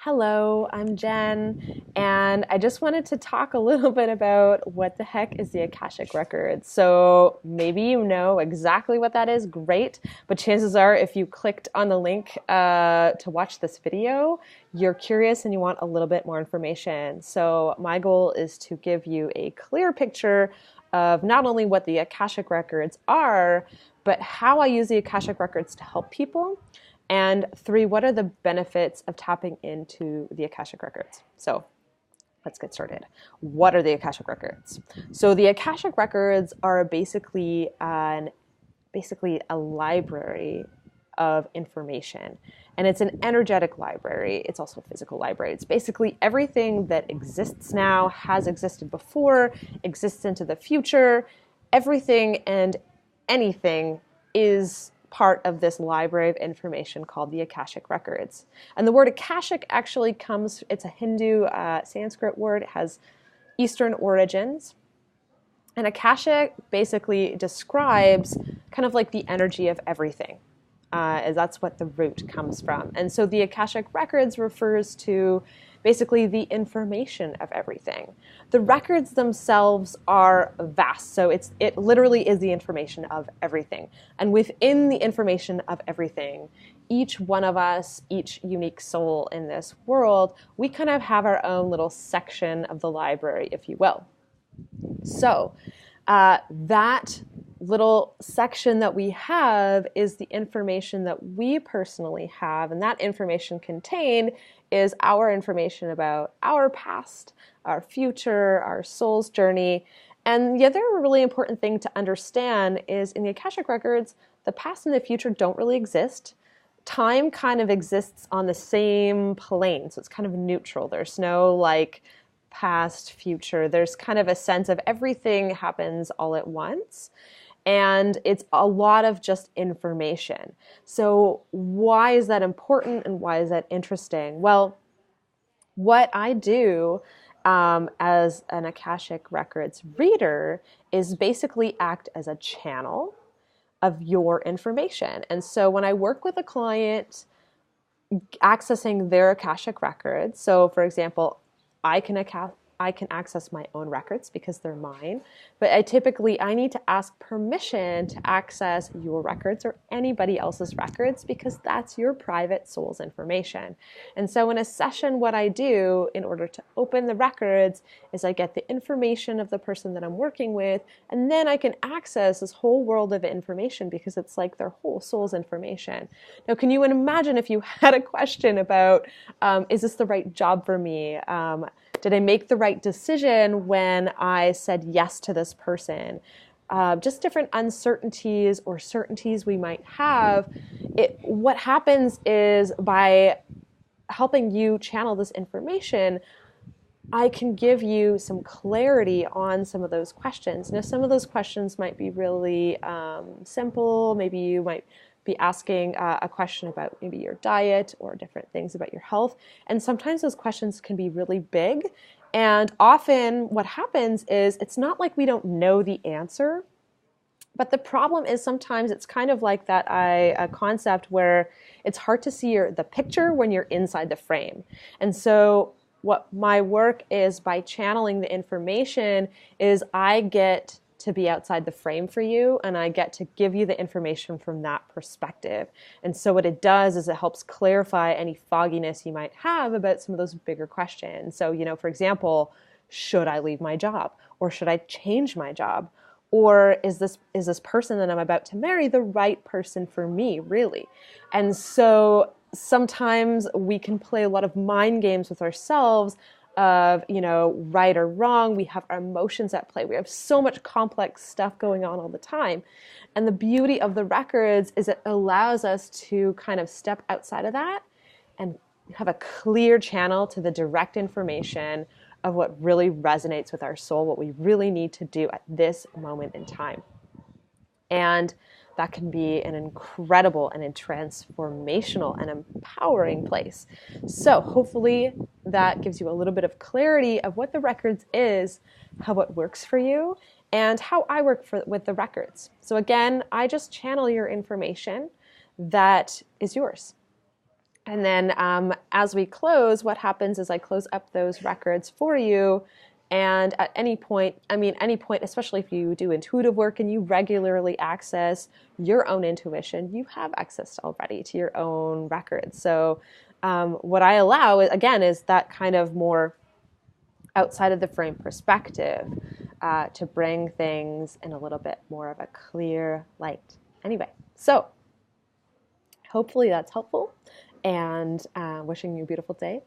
Hello, I'm Jen, and I just wanted to talk a little bit about what the heck is the Akashic Records. So maybe you know exactly what that is, great, but chances are if you clicked on the link to watch this video, you're curious and you want a little bit more information. So my goal is to give you a clear picture of not only what the Akashic Records are, but how I use the Akashic Records to help people. And three, what are the benefits of tapping into the Akashic Records? So let's get started. What are the Akashic Records? So the Akashic Records are basically a library of information. And it's an energetic library. It's also a physical library. It's basically everything that exists now, has existed before, exists into the future. Everything and anything is part of this library of information called the Akashic Records. And the word Akashic actually comes, it's a Hindu Sanskrit word. It has Eastern origins. And Akashic basically describes kind of like the energy of everything. As that's what the root comes from. And so the Akashic Records refers to basically the information of everything. The records themselves are vast, so it literally is the information of everything. And within the information of everything, each one of us, each unique soul in this world, we kind of have our own little section of the library, if you will. So that little section that we have is the information that we personally have, and that information contained is our information about our past, our future, our soul's journey. And the other really important thing to understand is in the Akashic Records, the past and the future don't really exist. Time kind of exists on the same plane, so it's kind of neutral. There's no like past, future. There's kind of a sense of everything happens all at once. And it's a lot of just information. So why is that important and why is that interesting? Well, what I do as an Akashic Records reader is basically act as a channel of your information. And so when I work with a client accessing their Akashic Records, so for example, I can access my own records because they're mine, but I need to ask permission to access your records or anybody else's records because that's your private soul's information. And so in a session, what I do in order to open the records is I get the information of the person that I'm working with, and then I can access this whole world of information because it's like their whole soul's information. Now, can you imagine if you had a question about, is this the right job for me? Did I make the right decision when I said yes to this person? Just different uncertainties or certainties we might have. What happens is by helping you channel this information, I can give you some clarity on some of those questions. Now, some of those questions might be really simple. Maybe you might be asking a question about maybe your diet or different things about your health. And sometimes those questions can be really big. And often what happens is it's not like we don't know the answer, but the problem is sometimes it's kind of like that a concept where it's hard to see the picture when you're inside the frame. And so what my work is by channeling the information is I get to be outside the frame for you, and I get to give you the information from that perspective. And so what it does is it helps clarify any fogginess you might have about some of those bigger questions. So, for example, should I leave my job? Or should I change my job? Or is this person that I'm about to marry the right person for me, really? And so sometimes we can play a lot of mind games with ourselves of, right or wrong. We have our emotions at play. We have so much complex stuff going on all the time. And the beauty of the records is it allows us to kind of step outside of that and have a clear channel to the direct information of what really resonates with our soul, what we really need to do at this moment in time. And that can be an incredible and a transformational and empowering place. So hopefully that gives you a little bit of clarity of what the records is, how it works for you, and how I work with the records. So again, I just channel your information that is yours. And then as we close, what happens is I close up those records for you. And at any point, any point, especially if you do intuitive work and you regularly access your own intuition, you have access already to your own records. So what I allow, again, is that kind of more outside of the frame perspective to bring things in a little bit more of a clear light. Anyway, so hopefully that's helpful, and wishing you a beautiful day.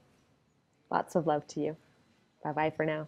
Lots of love to you. Bye-bye for now.